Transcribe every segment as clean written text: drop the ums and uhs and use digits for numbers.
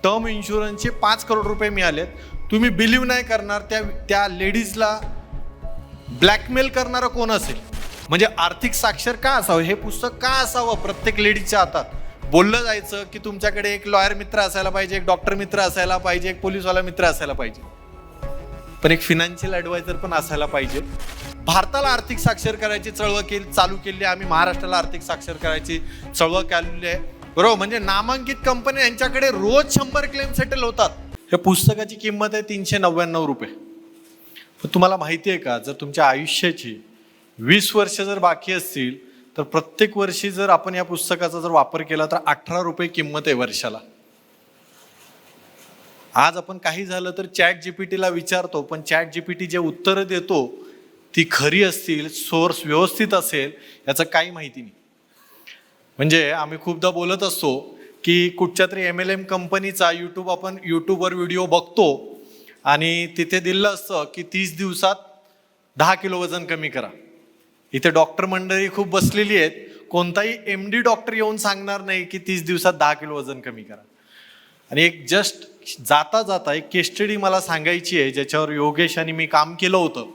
Term इन्शुरन्सचे 5 करोड रुपये मिळालेत. तुम्ही बिलीव्ह नाही करणार, त्या लेडीजला ब्लॅकमेल करणारा कोण असेल. म्हणजे आर्थिक साक्षर का असावं, हे पुस्तक का असावं प्रत्येक लेडीजच्या हातात. बोललं जायचं की तुमच्याकडे एक लॉयर मित्र असायला पाहिजे, एक डॉक्टर मित्र असायला पाहिजे, एक पोलीसवाला मित्र असायला पाहिजे, पण एक फिनान्शियल ॲडवायझर पण असायला पाहिजे. भारताला आर्थिक साक्षर करायची चळवळ चालू केली आहे आम्ही. महाराष्ट्राला आर्थिक साक्षर करायची चळवळ केलेली आहे, बरोबर. म्हणजे नामांकित कंपनी यांच्याकडे रोज 100 क्लेम सेटल होतात. हे पुस्तकाची किंमत आहे 399 रुपये. पण तुम्हाला माहिती आहे का, जर तुमच्या आयुष्याची 20 वर्ष जर बाकी असतील तर प्रत्येक वर्षी जर आपण या पुस्तकाचा जर वापर केला तर 18 रुपये किंमत आहे वर्षाला. आज आपण काही झालं तर चॅट जीपीटीला विचारतो, पण चॅट जीपीटी जे उत्तरं देतो ती खरी असतील, सोर्स व्यवस्थित असेल याचं काही माहिती नाही. म्हणजे आम्ही खूपदा बोलत असतो की कुठच्या तरी MLM कंपनीचा आपण यूट्यूबवर व्हिडिओ बघतो आणि तिथे दिलं असतं की 30 दिवसात 10 किलो वजन कमी करा. इथे डॉक्टर मंडळी खूप बसलेली आहेत, कोणताही MD डॉक्टर येऊन सांगणार नाही की 30 दिवसात 10 किलो वजन कमी करा. आणि एक जस्ट जाता जाता एक केस स्टडी मला सांगायची आहे, ज्याच्यावर योगेश आणि मी काम केलं होतं.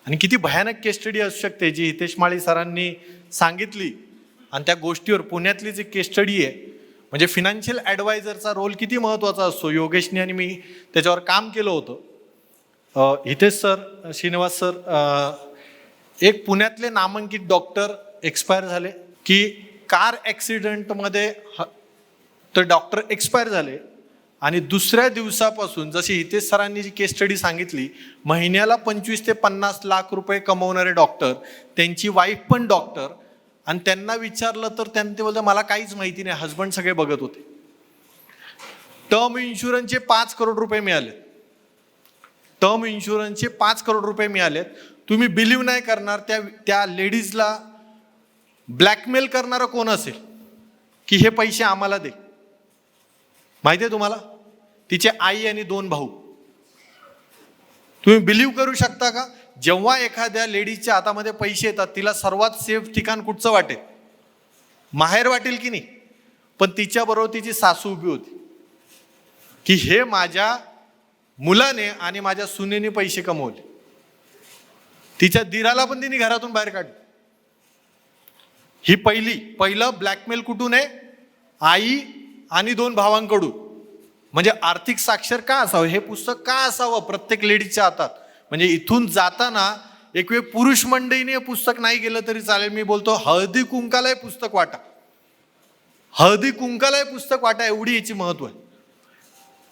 आणि किती भयानक केस स्टडी असू शकते जी हितेश माळी सरांनी सांगितली. आणि त्या गोष्टीवर पुण्यातली जी केस स्टडी आहे, म्हणजे फिनान्शियल ॲडवायझरचा रोल किती महत्त्वाचा असतो. योगेशने आणि मी त्याच्यावर काम केलं होतं. हितेश सर, श्रीनिवास सर, एक पुण्यातले नामांकित डॉक्टर एक्सपायर झाले की कार ॲक्सिडेंटमध्ये तर डॉक्टर एक्सपायर झाले. आणि दुसऱ्या दिवसापासून जशी हितेश सरांनी जी केस स्टडी सांगितली, महिन्याला 25 ते 50 लाख रुपये कमवणारे डॉक्टर, त्यांची वाईफ पण डॉक्टर, आणि त्यांना विचारलं तर ते बोलतात मला काहीच माहिती नाही, हजबंड सगळे बघत होते. टर्म इन्शुरन्सचे 5 करोड रुपये मिळाले. टर्म इन्शुरन्सचे 5 करोड रुपये मिळालेत. तुम्ही बिलीव्ह नाही करणार, त्या लेडीजला ब्लॅकमेल करणारा कोण असेल की हे पैसे आम्हाला दे. माहिती आहे तुम्हाला, तिचे आई आणि 2 भाऊ. तुम्ही बिलीव्ह करू शकता का, जेव्हा एखाद्या लेडीजच्या हातामध्ये पैसे येतात तिला सर्वात सेफ ठिकाण कुठचं वाटेल, माहेर वाटेल की नाही. पण तिच्याबरोबर तिची सासू उभी होती की हे माझ्या मुलाने आणि माझ्या सुनेने पैसे कमवले. तिच्या दिराला पण तिने घरातून बाहेर काढलं. ही पहिलं ब्लॅकमेल कुठून आहे, आई आणि 2 भावांकडून. म्हणजे आर्थिक साक्षर का असावं, हे पुस्तक का असावं प्रत्येक लेडीजच्या हातात. म्हणजे इथून जाताना एक वेळ पुरुष मंडळीने हे पुस्तक नाही गेलं तरी चालेल. मी बोलतो हळदी कुंकाला हे पुस्तक वाटा, हळदी कुंकाला हे पुस्तक वाटा, एवढी याची महत्व आहे.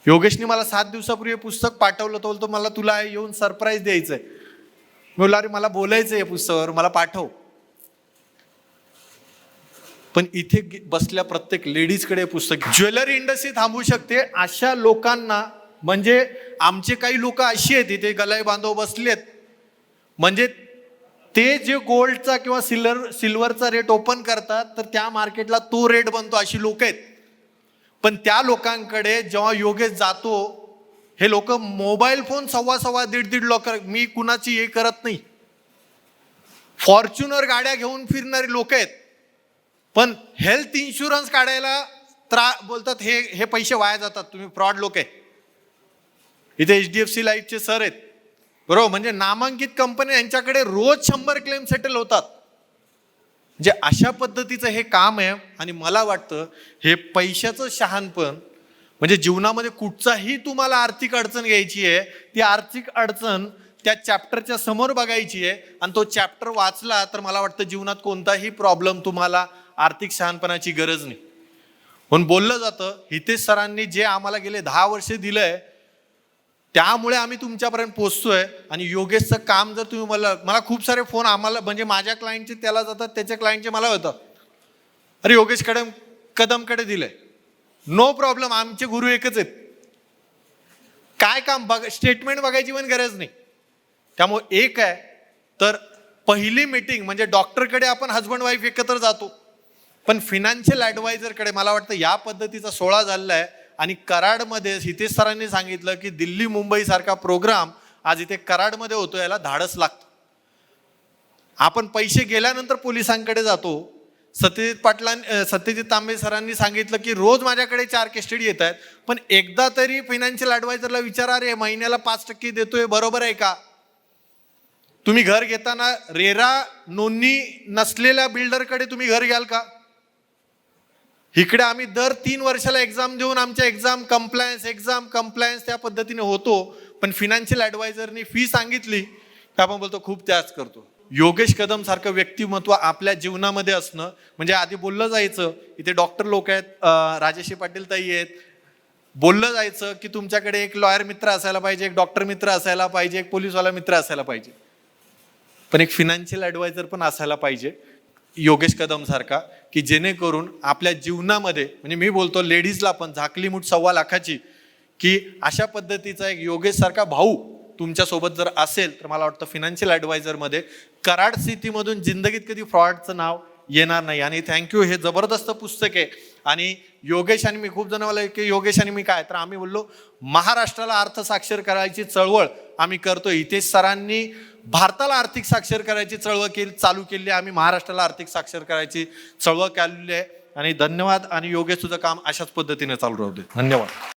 योगेशने मला 7 दिवसापूर्वी हे पुस्तक पाठवलं. तो बोलतो मला तुला येऊन सरप्राईज द्यायचंय. मी बोललो अरे मला बोलायचं आहे पुस्तकावर, मला पाठव. पण इथे बसल्या प्रत्येक लेडीजकडे पुस्तक. ज्वेलरी इंडस्ट्री थांबू शकते अशा लोकांना. म्हणजे आमचे काही लोक अशी आहेत इथे गलाई बांधव बसलेत, म्हणजे ते जे गोल्डचा किंवा सिल्वरचा रेट ओपन करतात तर त्या मार्केटला तो रेट बनतो, अशी लोक आहेत. पण त्या लोकांकडे जेव्हा योगेश जातो, हे लोक मोबाईल फोन सव्वा 1.5 लाख, मी कुणाची हे करत नाही, फॉर्च्युनर गाड्या घेऊन फिरणारी लोक आहेत. पण हेल्थ इन्शुरन्स काढायला बोलतात हे पैसे वाया जातात, तुम्ही फ्रॉड लोक आहे. इथे HDFC लाईफचे सर आहेत, बरोबर. म्हणजे नामांकित कंपनी यांच्याकडे रोज 100 क्लेम सेटल होतात. म्हणजे अशा पद्धतीचं हे काम आहे. आणि मला वाटतं हे पैशाचं शहाणपण, म्हणजे जीवनामध्ये कुठचाही तुम्हाला आर्थिक अडचण घ्यायची आहे, ती आर्थिक अडचण त्या चॅप्टरच्या समोर बघायची आहे. आणि तो चॅप्टर वाचला तर मला वाटतं जीवनात कोणताही प्रॉब्लेम तुम्हाला आर्थिक शहाणपणाची गरज नाही. म्हणून बोललं जातं हितेश सरांनी जे आम्हाला गेले 10 वर्ष दिलंय त्यामुळे आम्ही तुमच्यापर्यंत पोहोचतोय. आणि योगेशचं काम जर तुम्ही मला खूप सारे फोन आम्हाला, म्हणजे माझ्या क्लायंटचे त्याला जातात, त्याच्या क्लायंटचे मला होतात, अरे योगेश कदमकडे दिलंय. नो प्रॉब्लेम, आमचे गुरु एकच आहेत. काय काम स्टेटमेंट बघायची पण गरज नाही. त्यामुळे एक आहे तर पहिली मीटिंग म्हणजे डॉक्टरकडे आपण हजबंड वाईफ एकत्र जातो, पण फिनान्शियल ॲडवायझरकडे मला वाटतं या पद्धतीचा 16 झालेला आहे. आणि कराडमध्ये हितेश सरांनी सांगितलं की दिल्ली मुंबई सारखा प्रोग्राम आज इथे कराडमध्ये होतो, याला धाडस लागतं. आपण पैसे गेल्यानंतर पोलिसांकडे जातो, सत्यजित तांबे सरांनी सांगितलं की रोज माझ्याकडे 4 केस स्टडी येत आहेत, पण एकदा तरी फायनान्शियल ॲडवायझरला विचारा, रे महिन्याला 5% देतोय, बरोबर आहे का? तुम्ही घर घेताना रेरा नोंदणी नसलेल्या बिल्डरकडे तुम्ही घर घ्याल का? इकडे आम्ही दर 3 वर्षाला एक्झाम देऊन आमच्या एक्झाम कंप्लायन्स त्या पद्धतीने होतो, पण फायनान्शियल ॲडवायझरनी फी सांगितली की आपण बोलतो खूप त्याच करतो. योगेश कदम सारखं व्यक्तिमत्व आपल्या जीवनामध्ये असणं म्हणजे आधी बोललं जायचं, इथे डॉक्टर लोक आहेत, राजेशी पाटील ताई आहेत, बोललं जायचं की तुमच्याकडे एक लॉयर मित्र असायला पाहिजे, एक डॉक्टर मित्र असायला पाहिजे, एक पोलीसवाला मित्र असायला पाहिजे, पण एक फायनान्शियल ॲडवायझर पण असायला पाहिजे योगेश कदम सारखा, की जेणेकरून आपल्या जीवनामध्ये, म्हणजे मी बोलतो लेडीजला पण झाकली मूठ 1.25 लाखाची, की अशा पद्धतीचा एक योगेश सारखा भाऊ तुमच्यासोबत जर असेल तर मला वाटतं फायनान्शियल ॲडवायझरमध्ये कराड स्थितीमधून जिंदगीत कधी फ्रॉडचं नाव येणार नाही. आणि थँक्यू, हे जबरदस्त पुस्तक आहे. आणि योगेश आणि मी, खूप जण मला की योगेश आणि मी काय, तर आम्ही बोललो महाराष्ट्राला अर्थ साक्षर करायची चळवळ आम्ही करतोय. हितेश सरांनी भारताला आर्थिक साक्षर करायची चळवळ चालू केली आहे, आम्ही महाराष्ट्राला आर्थिक साक्षर करायची चळवळ केलेली आहे. आणि धन्यवाद. आणि योगेश तुझं काम अशाच पद्धतीने चालू राहू दे. धन्यवाद.